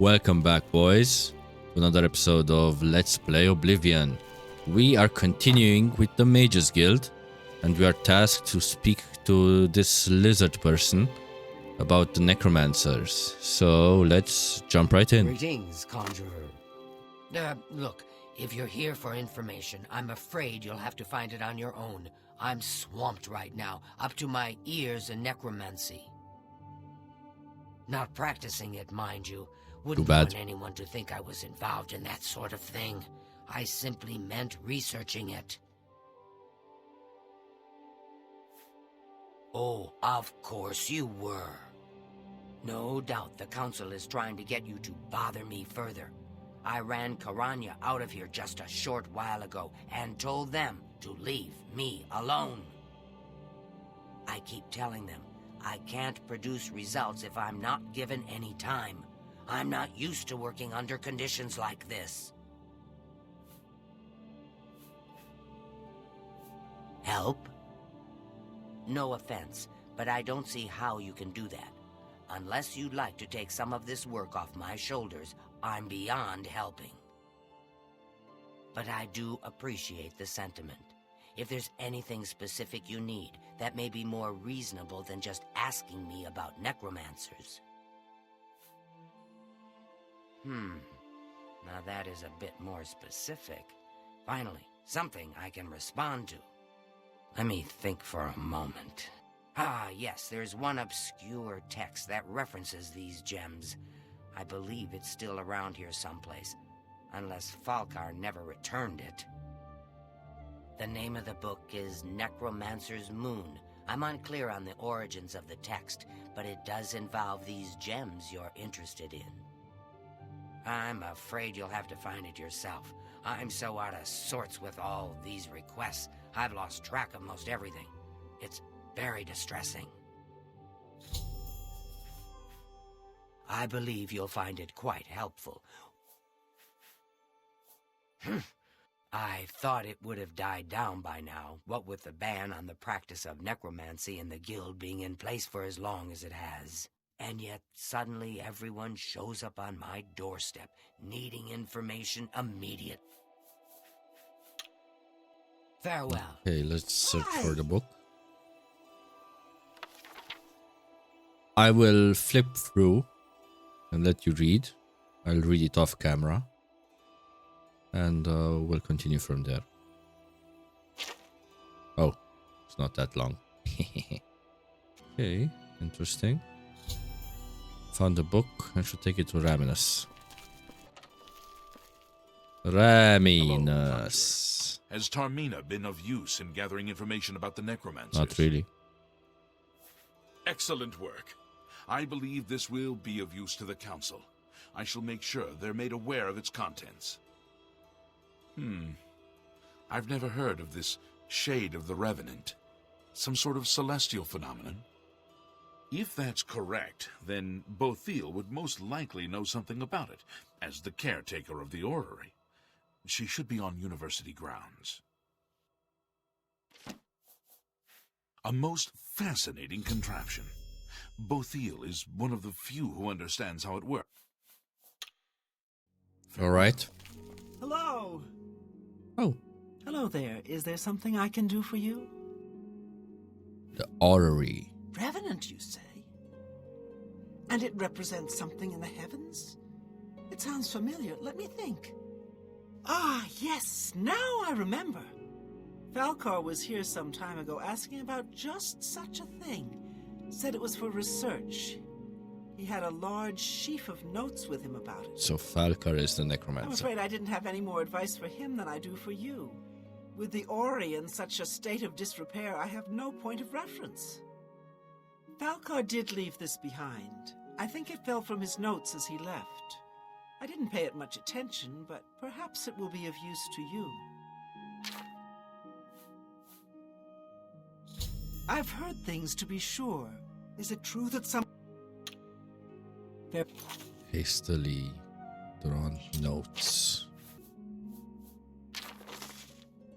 Welcome back, boys, to another episode of Let's Play Oblivion. We are continuing with the Mages Guild, and we are tasked to speak to this lizard person about the Necromancers. So let's jump right in. Greetings, Conjurer. Look, if you're here for information, I'm afraid you'll have to find it on your own. I'm swamped right now, up to my ears in necromancy. Not practicing it, mind you. Wouldn't want anyone to think I was involved in that sort of thing. I simply meant researching it. Oh, of course you were. No doubt the council is trying to get you to bother me further. I ran Karanya out of here just a short while ago and told them to leave me alone. I keep telling them I can't produce results if I'm not given any time. I'm not used to working under conditions like this. Help? No offense, but I don't see how you can do that. Unless you'd like to take some of this work off my shoulders, I'm beyond helping. But I do appreciate the sentiment. If there's anything specific you need, that may be more reasonable than just asking me about necromancers. Now that is a bit more specific. Finally, something I can respond to. Let me think for a moment. Ah, yes, there's one obscure text that references these gems. I believe it's still around here someplace, unless Falkar never returned it. The name of the book is Necromancer's Moon. I'm unclear on the origins of the text, but it does involve these gems you're interested in. I'm afraid you'll have to find it yourself. I'm so out of sorts with all these requests, I've lost track of most everything. It's very distressing. I believe you'll find it quite helpful. I thought it would have died down by now, what with the ban on the practice of necromancy and the guild being in place for as long as it has. And yet, suddenly everyone shows up on my doorstep, needing information immediate. Farewell. Okay, let's search for the book. I will flip through and let you read. I'll read it off camera. And we'll continue from there. Oh, it's not that long. Okay, interesting. Found the book. I should take it to Raminus. Raminus. Has Tarmina been of use in gathering information about the necromancers? Not really. Excellent work. I believe this will be of use to the council. I shall make sure they're made aware of its contents. I've never heard of this Shade of the Revenant. Some sort of celestial phenomenon? If that's correct, then Bothil would most likely know something about it, as the caretaker of the orrery. She should be on university grounds. A most fascinating contraption. Bothil is one of the few who understands how it works. All right. Hello. Oh. Hello there. Is there something I can do for you? The orrery. Revenant, you say? And it represents something in the heavens? It sounds familiar. Let me think. Ah, yes. Now I remember. Falkar was here some time ago asking about just such a thing. Said it was for research. He had a large sheaf of notes with him about it. So Falkar is the necromancer. I'm afraid I didn't have any more advice for him than I do for you. With the Ori in such a state of disrepair, I have no point of reference. Falkar did leave this behind. I think it fell from his notes as he left. I didn't pay it much attention, but perhaps it will be of use to you. I've heard things, to be sure. Is it true that some... Hastily drawn notes.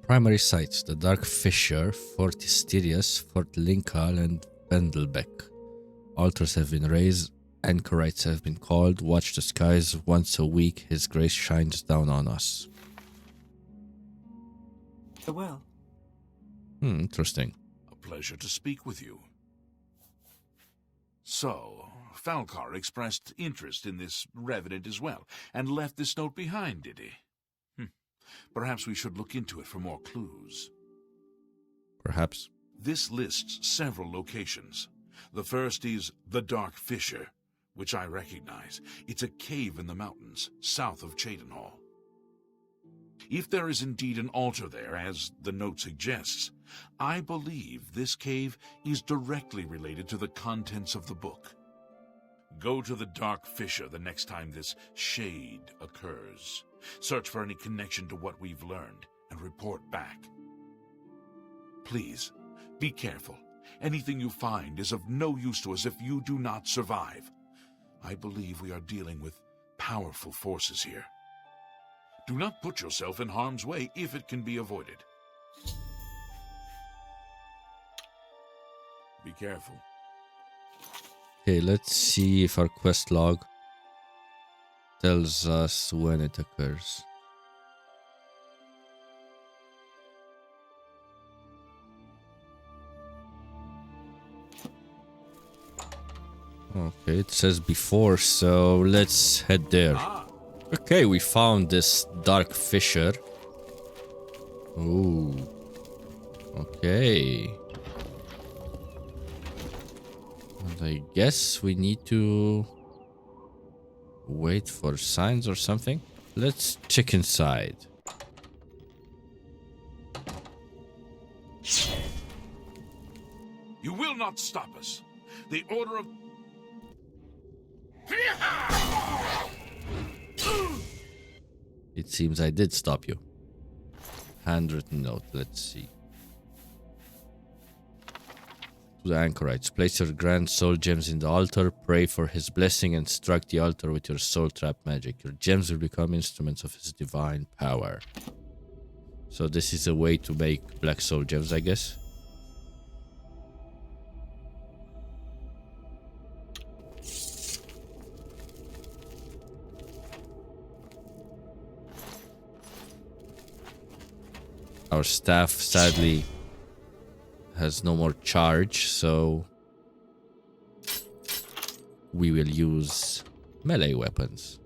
Primary sites: the Dark Fissure, Fort Hysterius, Fort Linkal, and Vendelbeck. Altars have been raised Anchorites have been called. Watch the skies. Once a week, His grace shines down on us. Well, Interesting. A pleasure to speak with you. So, Falcar expressed interest in this revenant as well, and left this note behind, did he? Perhaps we should look into it for more clues. Perhaps. This lists several locations. The first is the Dark Fissure, which I recognize. It's a cave in the mountains, south of Cheydinhal. If there is indeed an altar there, as the note suggests, I believe this cave is directly related to the contents of the book. Go to the Dark Fissure the next time this shade occurs. Search for any connection to what we've learned, and report back. Please, be careful. Anything you find is of no use to us if you do not survive. I believe we are dealing with powerful forces here. Do not put yourself in harm's way if it can be avoided. Be careful. Okay, let's see if our quest log tells us when it occurs. Okay, it says before, so let's head there. Okay, we found this dark fissure. Ooh. Okay. And I guess we need to wait for signs or something. Let's check inside. You will not stop us. The order of... It seems I did stop you. Handwritten note, let's see. To the anchorites, place your grand soul gems in the altar, pray for his blessing, and strike the altar with your soul trap magic. Your gems will become instruments of his divine power. So this is a way to make black soul gems, I guess. Our staff sadly has no more charge, so we will use melee weapons.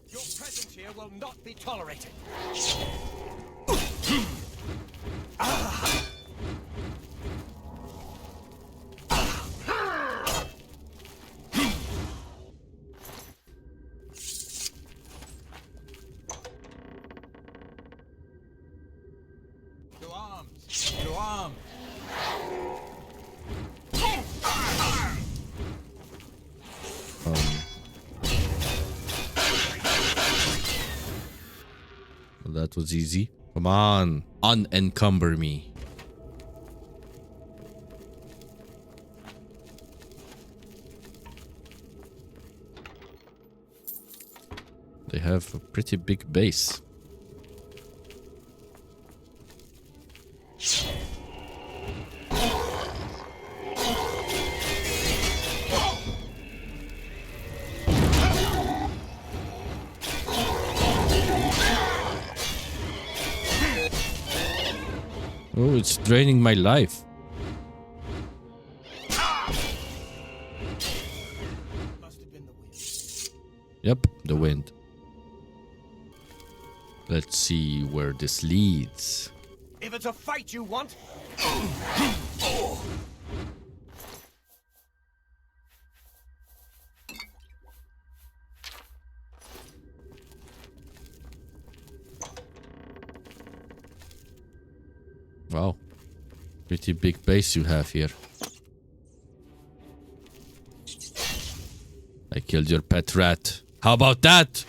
Your presence here will not be tolerated. To arms! Well, that was easy. Come on, unencumber me. They have a pretty big base. Oh, it's draining my life. Must have been the wind. Yep, the wind. Let's see where this leads. If it's a fight you want, Wow. Pretty big base you have here. I killed your pet rat. How about that?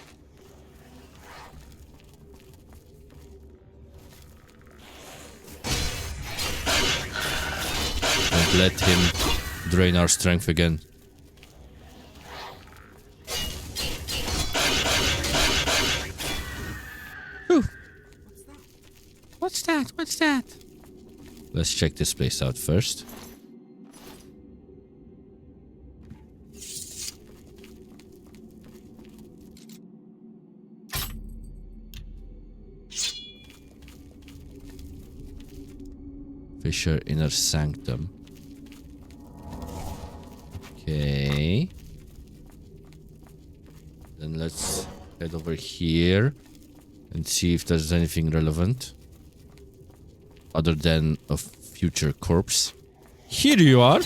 Don't let him drain our strength again. Whew. What's that? What's that? Let's check this place out first. Fisher Inner Sanctum. Okay. Then let's head over here and see if there's anything relevant other than a future corpse. Here you are.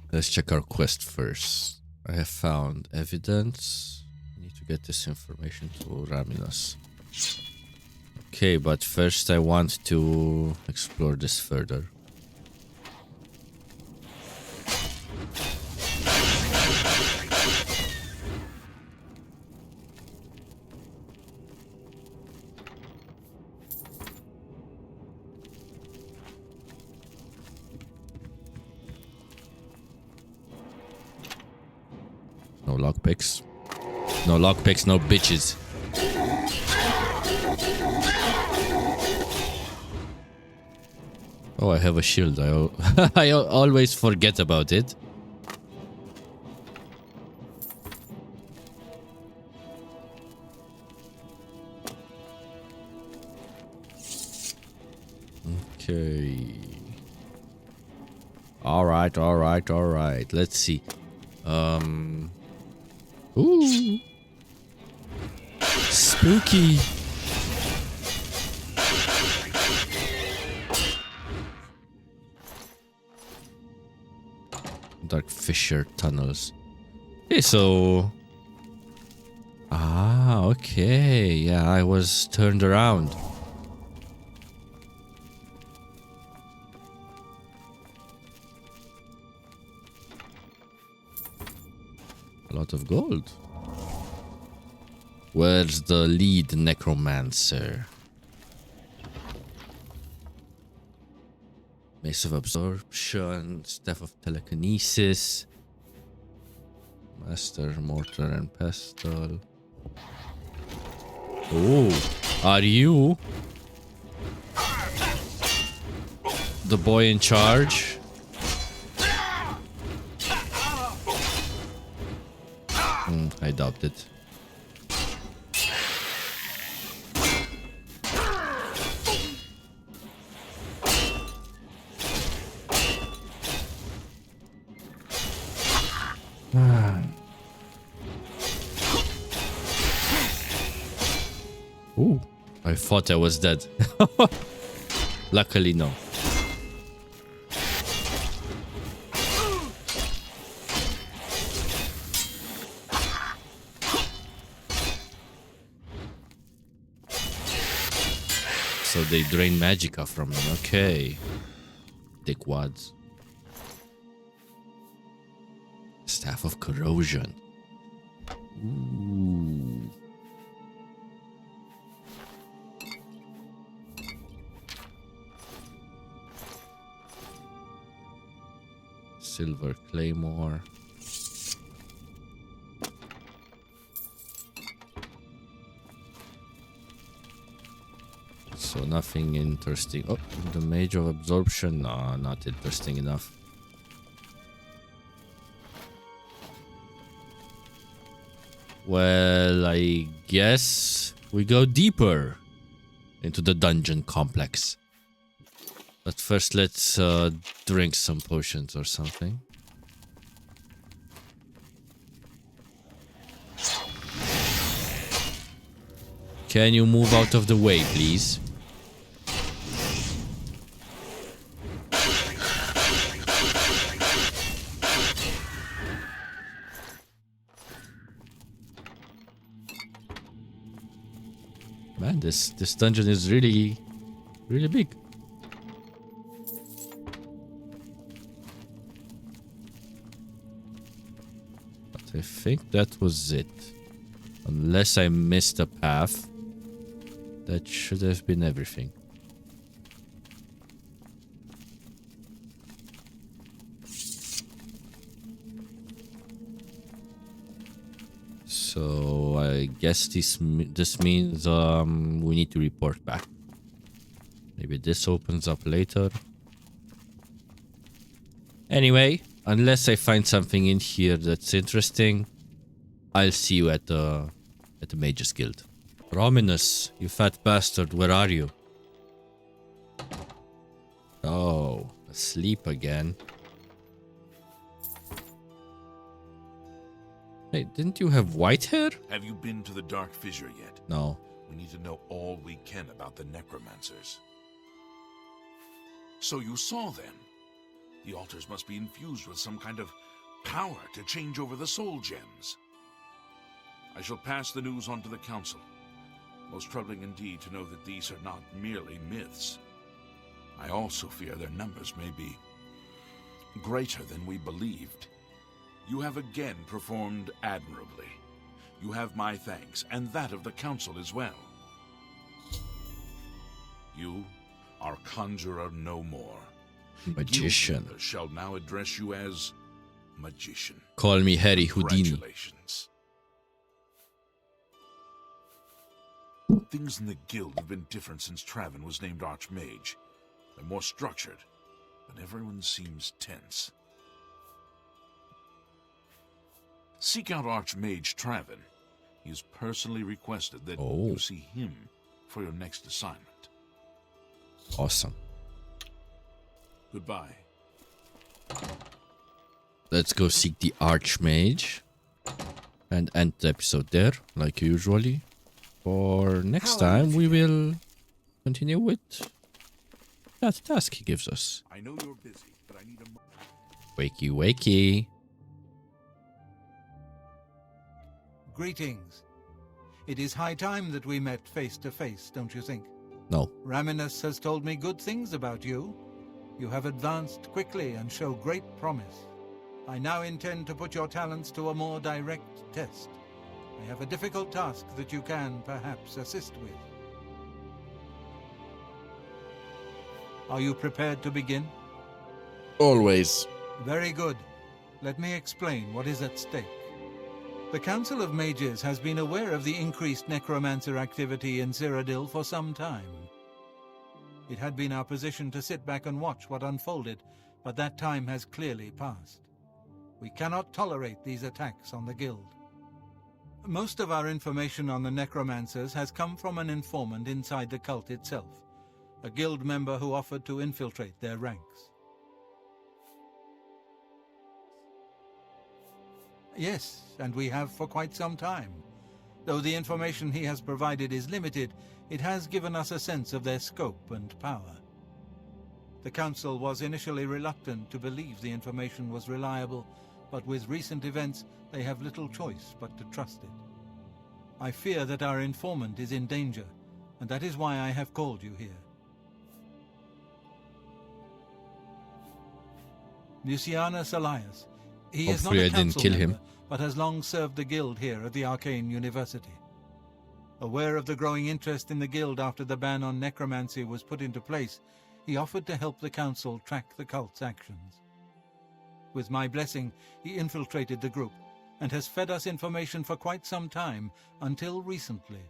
Let's check our quest first. I have found evidence. I need to get this information to Raminas. Okay, but first I want to explore this further. No lockpicks. No lockpicks, no bitches. Oh, I have a shield. I always forget about it. Okay. All right. Let's see. Ooh. Spooky. Dark fissure tunnels. Okay, so... Ah, okay. Yeah, I was turned around. A lot of gold. Where's the lead necromancer? Mace of Absorption, Staff of Telekinesis, Master Mortar and Pestle. Oh, are you the boy in charge? I doubt it. Ooh, I thought I was dead. Luckily, no. So they drain magicka from me. Okay. Dickwads. Staff of Corrosion. Ooh. Silver Claymore. So nothing interesting. Oh, the Mage of Absorption. No, not interesting enough. Well, I guess we go deeper into the dungeon complex. But first, let's drink some potions or something. Can you move out of the way, please? Man, this dungeon is really big. But I think that was it. Unless I missed a path. That should have been everything. So I guess this means we need to report back. Maybe this opens up later. Anyway, unless I find something in here that's interesting, I'll see you at the Mage's Guild. Rominus, you fat bastard, where are you? Oh, asleep again. Hey, didn't you have white hair? Have you been to the Dark Fissure yet? No. We need to know all we can about the Necromancers. So you saw them. The altars must be infused with some kind of power to change over the soul gems. I shall pass the news on to the Council. Most troubling indeed to know that these are not merely myths. I also fear their numbers may be greater than we believed. You have again performed admirably. You have my thanks, and that of the Council as well. You are Conjurer no more. Magician. Guild shall now address you as Magician. Call me Harry Houdini. Congratulations. Things in the guild have been different since Traven was named Archmage. They're more structured, but everyone seems tense. Seek out Archmage Traven. He has personally requested that you see him for your next assignment. Awesome. Goodbye. Let's go seek the Archmage and end the episode there, like usually. For next time, we will continue with that task he gives us. I know you're busy, but I need a Wakey, wakey. Greetings. It is high time that we met face to face, don't you think? No. Raminus has told me good things about you. You have advanced quickly and show great promise. I now intend to put your talents to a more direct test. I have a difficult task that you can, perhaps, assist with. Are you prepared to begin? Always. Very good. Let me explain what is at stake. The Council of Mages has been aware of the increased necromancer activity in Cyrodiil for some time. It had been our position to sit back and watch what unfolded, but that time has clearly passed. We cannot tolerate these attacks on the Guild. Most of our information on the Necromancers has come from an informant inside the cult itself, a Guild member who offered to infiltrate their ranks. Yes, and we have for quite some time. Though the information he has provided is limited, it has given us a sense of their scope and power. The Council was initially reluctant to believe the information was reliable, but with recent events, they have little choice but to trust it. I fear that our informant is in danger, and that is why I have called you here. Mucianus Elias. He is not Hopefully a I didn't council kill him. member, but has long served the Guild here at the Arcane University. Aware of the growing interest in the Guild after the ban on necromancy was put into place, he offered to help the Council track the cult's actions. With my blessing, he infiltrated the group, and has fed us information for quite some time, until recently.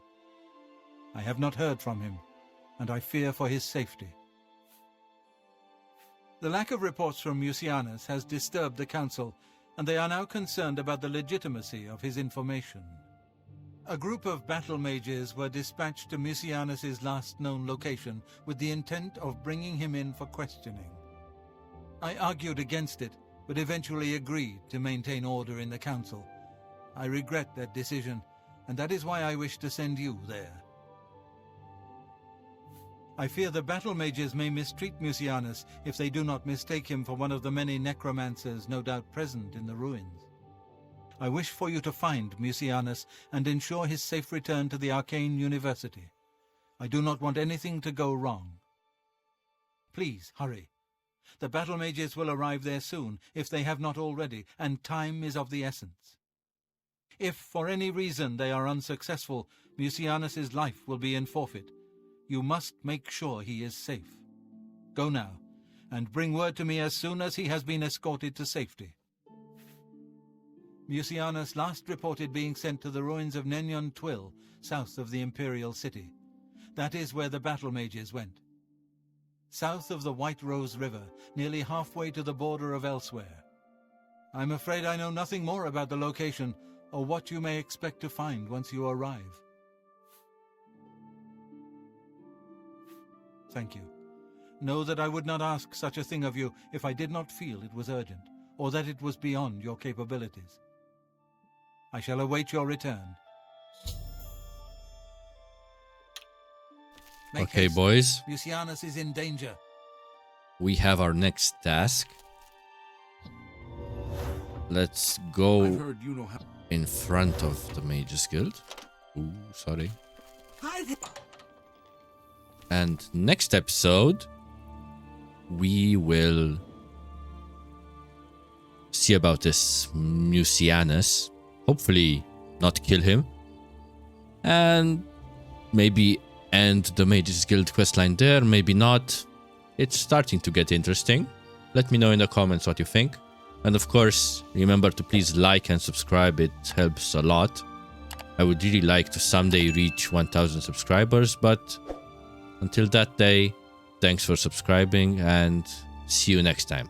I have not heard from him, and I fear for his safety. The lack of reports from Mucianus has disturbed the Council, and they are now concerned about the legitimacy of his information. A group of battle mages were dispatched to Mucianus's last known location with the intent of bringing him in for questioning. I argued against it, but eventually agreed to maintain order in the Council. I regret that decision, and that is why I wish to send you there. I fear the battle mages may mistreat Mucianus if they do not mistake him for one of the many necromancers no doubt present in the ruins. I wish for you to find Mucianus and ensure his safe return to the Arcane University. I do not want anything to go wrong. Please, hurry. The battle mages will arrive there soon, if they have not already, and time is of the essence. If for any reason they are unsuccessful, Mucianus's life will be in forfeit. You must make sure he is safe. Go now, and bring word to me as soon as he has been escorted to safety. Mucianus last reported being sent to the ruins of Nenyon Twill, south of the Imperial City. That is where the battle mages went. South of the White Rose River, nearly halfway to the border of elsewhere. I'm afraid I know nothing more about the location, or what you may expect to find once you arrive. Thank you. Know that I would not ask such a thing of you if I did not feel it was urgent, or that it was beyond your capabilities. I shall await your return. Make Okay, haste. boys. Mucianus is in danger. We have our next task. Let's go I've heard you know how. in front of the Mages Guild. Ooh, sorry. Hi there. And next episode, we will see about this Mucianus. Hopefully not kill him. And maybe end the Mages Guild questline there, maybe not. It's starting to get interesting. Let me know in the comments what you think. And of course, remember to please like and subscribe, it helps a lot. I would really like to someday reach 1000 subscribers, but until that day, thanks for subscribing and see you next time.